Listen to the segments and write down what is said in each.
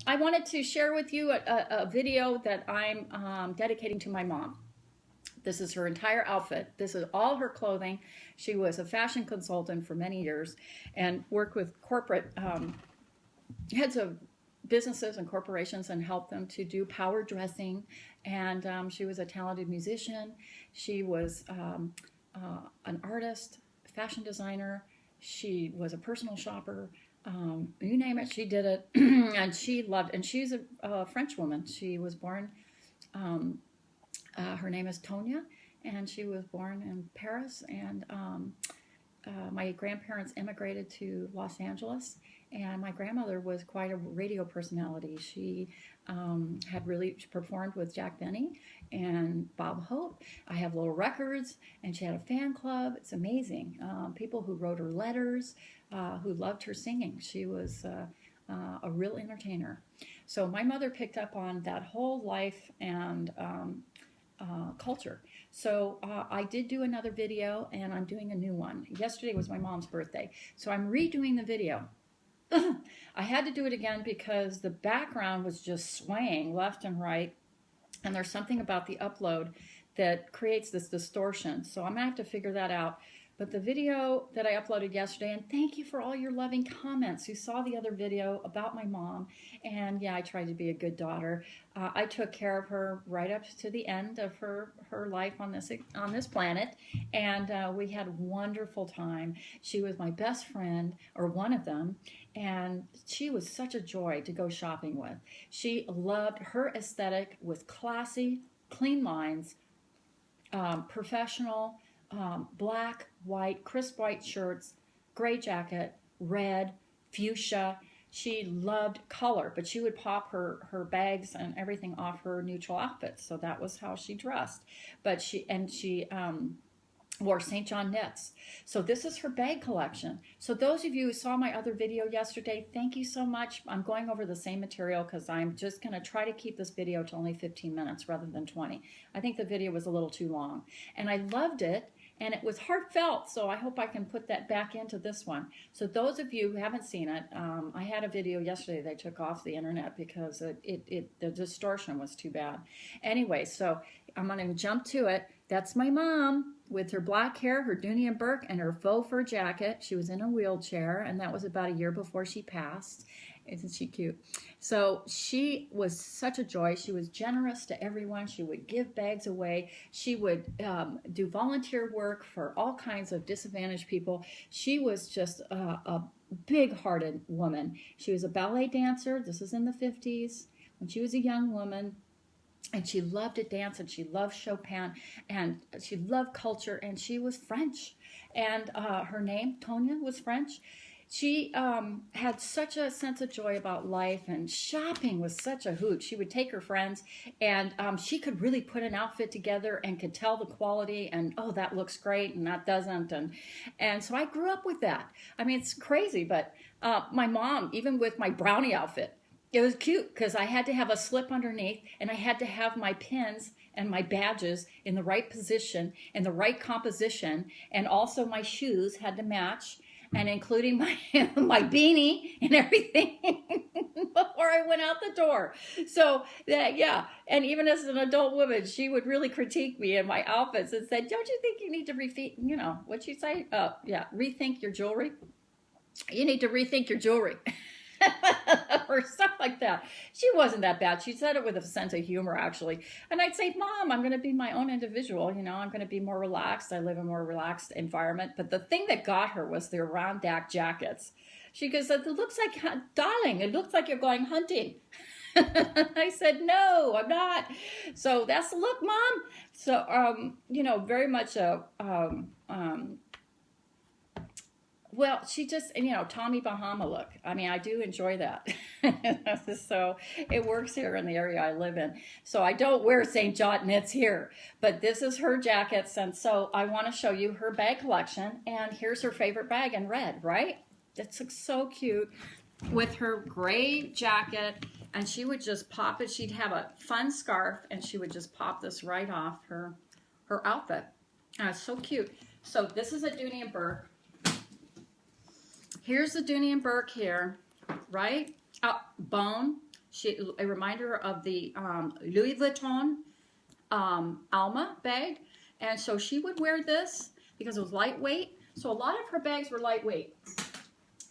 I wanted to share with you a video that I'm dedicating to my mom. This is her entire outfit. This is all her clothing. She was a fashion consultant for many years and worked with corporate heads of businesses and corporations and helped them to do power dressing. And she was a talented musician. She was an artist, fashion designer. She was a personal shopper. You name it, she did it. And she loved, and she's a French woman. She was born, her name is Tonya, and she was born in Paris. And my grandparents immigrated to Los Angeles, and my grandmother was quite a radio personality. She had really performed with Jack Benny and Bob Hope. I have little records, and she had a fan club. It's amazing. People who wrote her letters, who loved her singing. She was a real entertainer. So my mother picked up on that whole life and culture. So I did do another video, and I'm doing a new one. Yesterday was my mom's birthday, so I'm redoing the video. I had to do it again because the background was just swaying left and right, and there's something about the upload that creates this distortion. So I'm gonna have to figure that out. But the video that I uploaded yesterday, and thank you for all your loving comments. You saw the other video about my mom, and yeah, I tried to be a good daughter. I took care of her right up to the end of her life on this planet, and we had a wonderful time. She was my best friend, or one of them, and she was such a joy to go shopping with. She loved her aesthetic, was classy, clean lines, professional. Black, white, crisp white shirts, gray jacket, red, fuchsia. She loved color, but she would pop her bags and everything off her neutral outfits. So that was how she dressed. But she wore St. John knits. So this is her bag collection. So those of you who saw my other video yesterday, thank you so much. I'm going over the same material because I'm just going to try to keep this video to only 15 minutes rather than 20. I think the video was a little too long. And I loved it. And it was heartfelt, so I hope I can put that back into this one. So those of you who haven't seen it, I had a video yesterday they took off the internet because the distortion was too bad. Anyway, so I'm going to jump to it. That's my mom with her black hair, her Dooney Bourke, and her faux fur jacket. She was in a wheelchair, and that was about a year before she passed. Isn't she cute? So she was such a joy. She was generous to everyone. She would give bags away. She would do volunteer work for all kinds of disadvantaged people. She was just a big-hearted woman. She was a ballet dancer. This is in the 50s when she was a young woman. And she loved to dance, and she loved Chopin, and she loved culture, and she was French. And her name, Tonya, was French. She had such a sense of joy about life, and shopping was such a hoot. She would take her friends, and she could really put an outfit together and could tell the quality, and oh, that looks great, and that doesn't. And so I grew up with that. I mean, it's crazy, but my mom, even with my brownie outfit, it was cute because I had to have a slip underneath, and I had to have my pins and my badges in the right position, in the right composition, and also my shoes had to match, and including my my beanie and everything before I went out the door. So that, yeah, and even as an adult woman, she would really critique me and my outfits and said, "Don't you think you need to what'd she say? Oh, yeah, rethink your jewelry. You need to rethink your jewelry." Or stuff like that. She wasn't that bad. She said it with a sense of humor, actually. And I'd say, "Mom, I'm going to be my own individual. I'm going to be more relaxed. I live in a more relaxed environment." But the thing that got her was the Rondac jackets. She goes, "It looks like, darling, it looks like you're going hunting." I said, "No, I'm not." So that's the look, Mom. So, very much a... well, she just, Tommy Bahama look. I mean, I do enjoy that. So it works here in the area I live in. So I don't wear St. John knits here, but this is her jackets. And so I want to show you her bag collection. And here's her favorite bag in red, right? That looks so cute with her gray jacket. And she would just pop it. She'd have a fun scarf, and she would just pop this right off her outfit. It's so cute. So this is a Dooney Bourke. Here's the Dooney Bourke here, right? Bone, A reminder of the Louis Vuitton Alma bag. And so she would wear this because it was lightweight. So a lot of her bags were lightweight.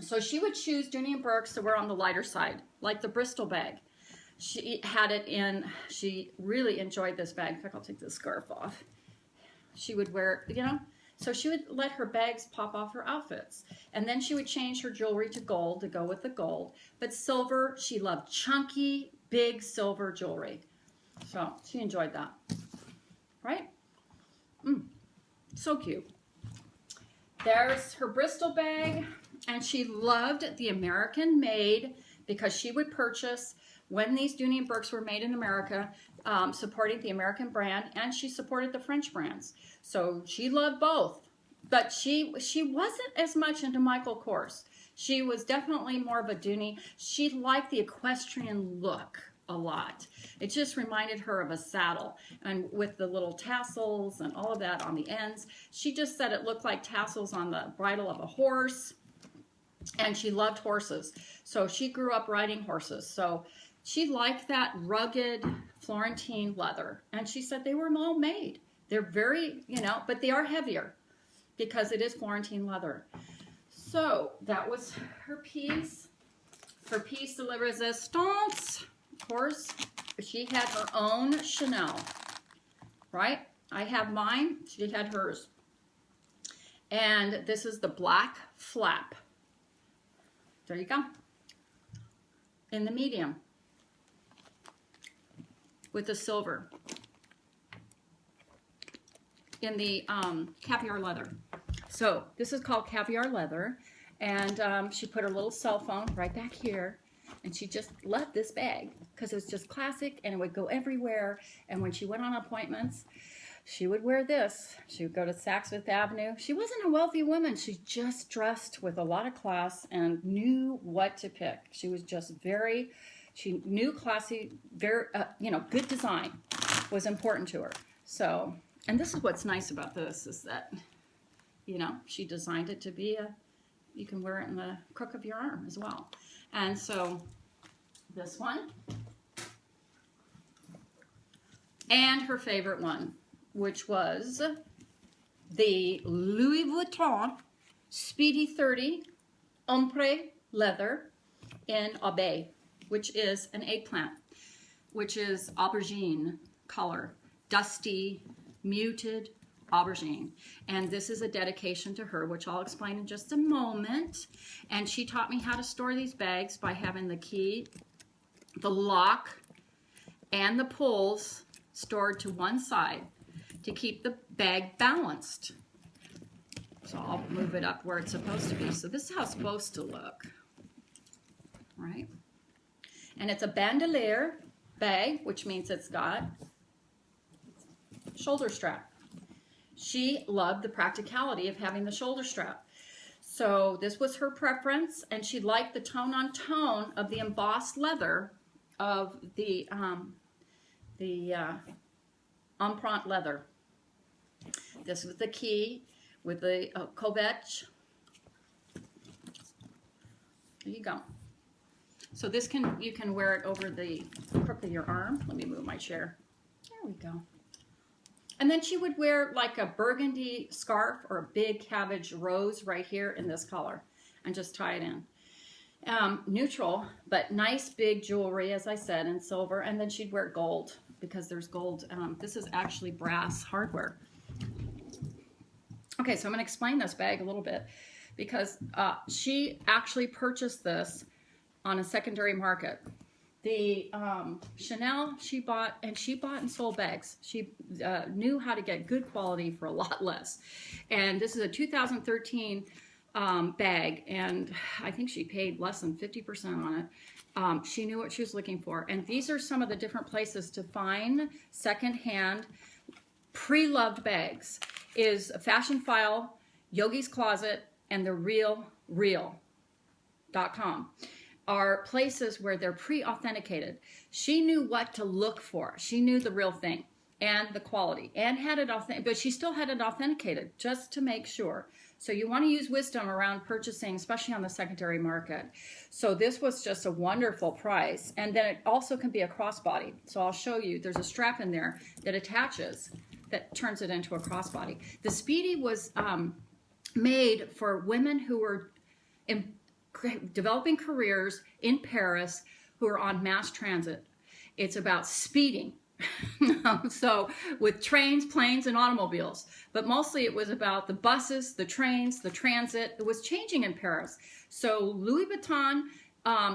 So she would choose Dooney Bourke to wear on the lighter side, like the Bristol bag. She had it in, she really enjoyed this bag. In fact, I'll take this scarf off. She would wear, you know, so she would let her bags pop off her outfits. And then she would change her jewelry to gold to go with the gold. But silver, she loved chunky, big silver jewelry. So she enjoyed that, right? So cute. There's her Bristol bag, and she loved the American made because she would purchase when these Dooney Bourkes were made in America, supporting the American brand, and she supported the French brands. So she loved both, but she wasn't as much into Michael Kors. She was definitely more of a Dooney. She liked the equestrian look a lot. It just reminded her of a saddle, and with the little tassels and all of that on the ends. She just said it looked like tassels on the bridle of a horse, and she loved horses. So she grew up riding horses. So she liked that rugged Florentine leather, and she said they were all made. They're very, you know, but they are heavier because it is Florentine leather. So that was her piece. Her piece de la resistance. Of course, she had her own Chanel, right? I have mine. She had hers. And this is the black flap. There you go. In the medium. With the silver. In the caviar leather. So this is called caviar leather. And she put her little cell phone right back here. And she just loved this bag because it was just classic and it would go everywhere. And when she went on appointments, she would wear this. She would go to Saks Fifth Avenue. She wasn't a wealthy woman. She just dressed with a lot of class and knew what to pick. She was just very, she knew classy, very, you know, good design was important to her. So, and this is what's nice about this is that, you know, she designed it to be you can wear it in the crook of your arm as well. And so this one, and her favorite one, which was the Louis Vuitton Speedy 30 Ombre leather in aube, which is an eggplant, which is aubergine color, dusty, muted aubergine. And this is a dedication to her, which I'll explain in just a moment. And she taught me how to store these bags by having the key, the lock, and the pulls stored to one side to keep the bag balanced. So I'll move it up where it's supposed to be. So this is how it's supposed to look, right? And it's a bandolier bag, which means it's got shoulder strap. She loved the practicality of having the shoulder strap. So this was her preference, and she liked the tone-on-tone of the embossed leather of the empreinte leather. This was the key with the covette. There you go. So this you can wear it over the crook of your arm. Let me move my chair. There we go. And then she would wear like a burgundy scarf or a big cabbage rose right here in this color and just tie it in. Neutral, but nice big jewelry, as I said, in silver. And then she'd wear gold because there's gold. This is actually brass hardware. Okay, so I'm going to explain this bag a little bit because she actually purchased this on a secondary market. The Chanel she bought, and she bought and sold bags. She knew how to get good quality for a lot less. And this is a 2013 bag, and I think she paid less than 50% on it. She knew what she was looking for. And these are some of the different places to find secondhand pre-loved bags. Is Fashion File, Yogi's Closet, and the RealReal.com. Are places where they're pre-authenticated. She knew what to look for. She knew the real thing and the quality and had it authentic, but she still had it authenticated just to make sure. So you want to use wisdom around purchasing, especially on the secondary market. So this was just a wonderful price. And then it also can be a crossbody. So I'll show you, there's a strap in there that attaches, that turns it into a crossbody. The Speedy was made for women who were developing careers in Paris who are on mass transit. It's about speeding. So with trains, planes, and automobiles, but mostly it was about the buses, the trains, the transit. It was changing in Paris. So Louis Vuitton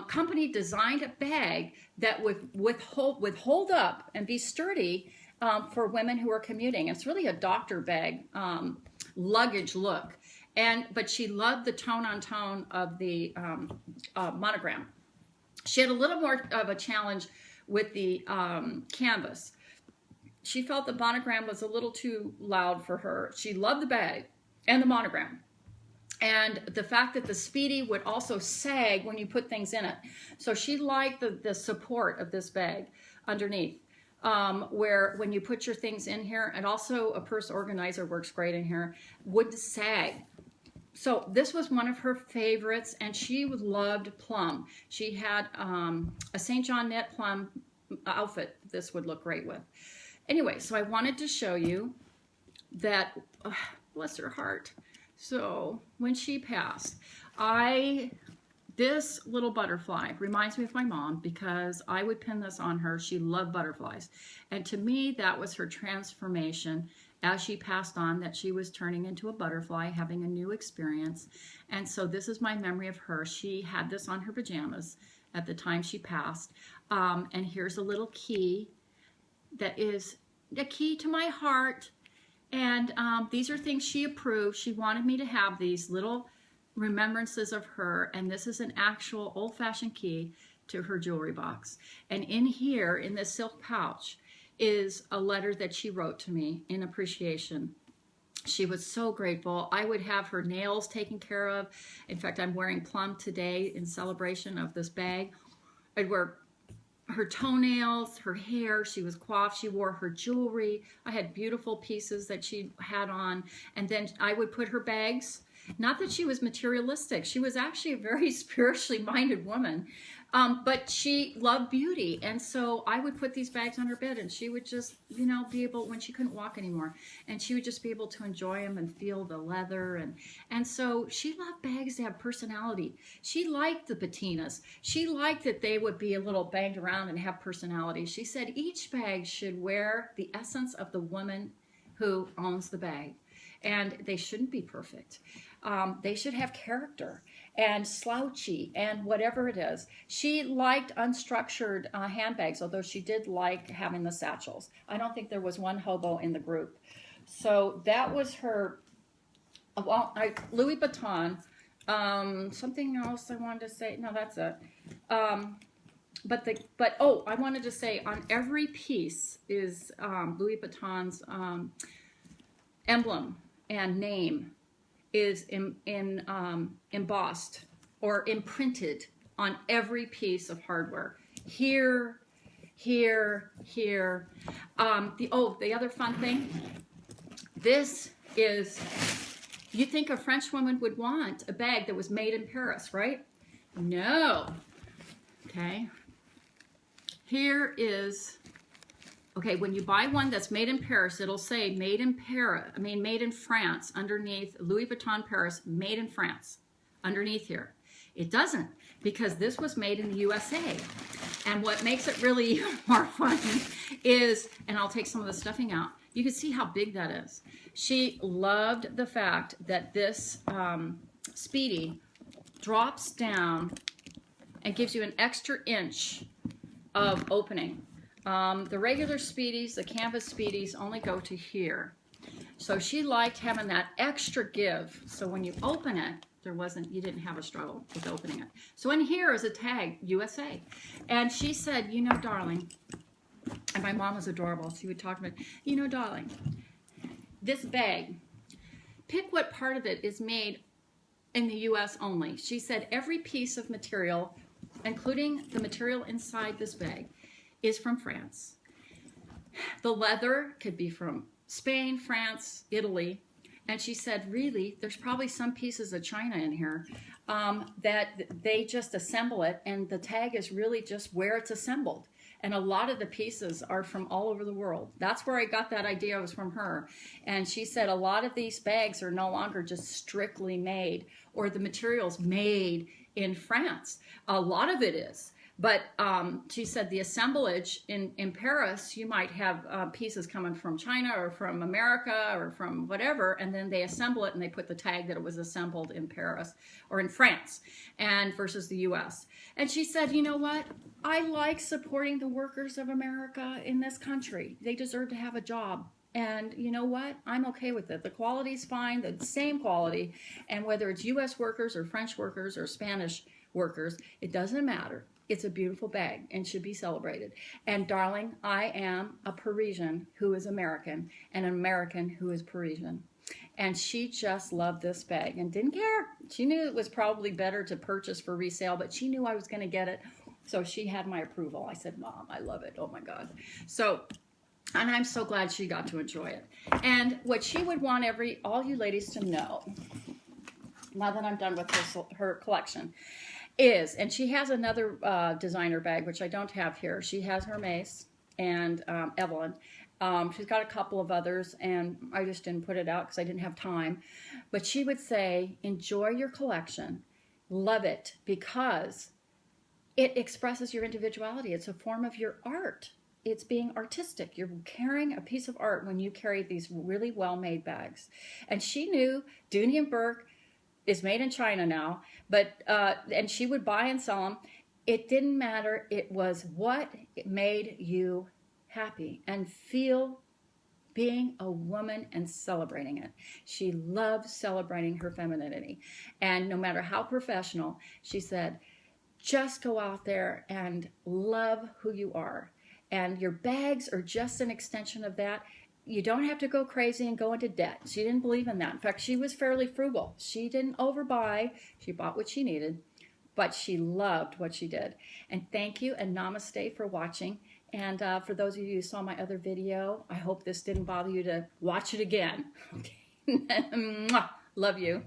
company designed a bag that would hold up and be sturdy for women who are commuting. It's really a doctor bag, luggage look. But she loved the tone-on-tone of the monogram. She had a little more of a challenge with the canvas. She felt the monogram was a little too loud for her. She loved the bag and the monogram. And the fact that the Speedy would also sag when you put things in it. So she liked the support of this bag underneath, where when you put your things in here, and also a purse organizer works great in here, would sag. So this was one of her favorites, and she loved plum. She had a St. John knit plum outfit this would look great with. Anyway, so I wanted to show you that, bless her heart. So when she passed, this little butterfly reminds me of my mom because I would pin this on her. She loved butterflies. And to me, that was her transformation as she passed on, that she was turning into a butterfly, having a new experience. And so this is my memory of her. She had this on her pajamas at the time she passed. And here's a little key that is a key to my heart. And these are things she approved. She wanted me to have these little remembrances of her. And this is an actual old-fashioned key to her jewelry box. And in here, in this silk pouch, is a letter that she wrote to me in appreciation. She was so grateful. I would have her nails taken care of. In fact, I'm wearing plum today in celebration of this bag. I'd wear her toenails, her hair. She was coiffed. She wore her jewelry. I had beautiful pieces that she had on. And then I would put her bags. Not that she was materialistic. She was actually a very spiritually minded woman. But she loved beauty. And so I would put these bags on her bed, and she would just, you know, be able, when she couldn't walk anymore, and she would just be able to enjoy them and feel the leather. And so she loved bags to have personality. She liked the patinas. She liked that they would be a little banged around and have personality. She said each bag should wear the essence of the woman who owns the bag. And they shouldn't be perfect. They should have character and slouchy and whatever it is. She liked unstructured handbags, although she did like having the satchels. I don't think there was one hobo in the group. So that was her, well, Louis Vuitton. Something else I wanted to say. No, that's it. Oh, I wanted to say on every piece is Louis Vuitton's emblem and name is embossed or imprinted on every piece of hardware. Here. The other fun thing, this is, you think a French woman would want a bag that was made in Paris, right? No. Okay. Here is, okay, when you buy one that's made in Paris, it'll say made in Paris, made in France underneath, Louis Vuitton Paris, made in France underneath here. It doesn't, because this was made in the USA. And what makes it really more fun is, and I'll take some of the stuffing out, you can see how big that is. She loved the fact that this Speedy drops down and gives you an extra inch of opening. The regular Speedies, the canvas Speedies, only go to here. So she liked having that extra give. So when you open it, you didn't have a struggle with opening it. So in here is a tag, USA. And she said, you know, darling, and my mom was adorable. She would talk about, you know, darling, this bag, pick what part of it is made in the US only. She said every piece of material, including the material inside this bag, is from France. The leather could be from Spain, France, Italy, And she said, really, there's probably some pieces of china in here that they just assemble it, and the tag is really just where it's assembled. And a lot of the pieces are from all over the world. That's where I got that idea, was from her. And she said a lot of these bags are no longer just strictly made, or the materials made in France. A lot of it is. But she said the assemblage in Paris, you might have pieces coming from China or from America or from whatever, and then they assemble it and they put the tag that it was assembled in Paris or in France, and versus the U.S. And she said, you know what? I like supporting the workers of America in this country. They deserve to have a job. And you know what? I'm okay with it. The quality's fine, the same quality. And whether it's U.S. workers or French workers or Spanish workers, it doesn't matter. It's a beautiful bag and should be celebrated. And darling, I am a Parisian who is American and an American who is Parisian. And she just loved this bag and didn't care. She knew it was probably better to purchase for resale, but she knew I was going to get it. So she had my approval. I said, Mom, I love it. Oh my God. So, and I'm so glad she got to enjoy it. And what she would want all you ladies to know, now that I'm done with her collection, is, and she has another designer bag, which I don't have here. She has Hermes and Evelyn. She's got a couple of others, and I just didn't put it out because I didn't have time. But she would say, enjoy your collection. Love it, because it expresses your individuality. It's a form of your art. It's being artistic. You're carrying a piece of art when you carry these really well-made bags. And she knew Dooney Bourke is made in China now, but and she would buy and sell them. It didn't matter. It was what made you happy and feel being a woman and celebrating it. She loved celebrating her femininity. And no matter how professional, she said, just go out there and love who you are. And your bags are just an extension of that. You don't have to go crazy and go into debt. She didn't believe in that. In fact, she was fairly frugal. She didn't overbuy. She bought what she needed, but she loved what she did. And thank you and namaste for watching. And for those of you who saw my other video, I hope this didn't bother you to watch it again. Okay. Love you.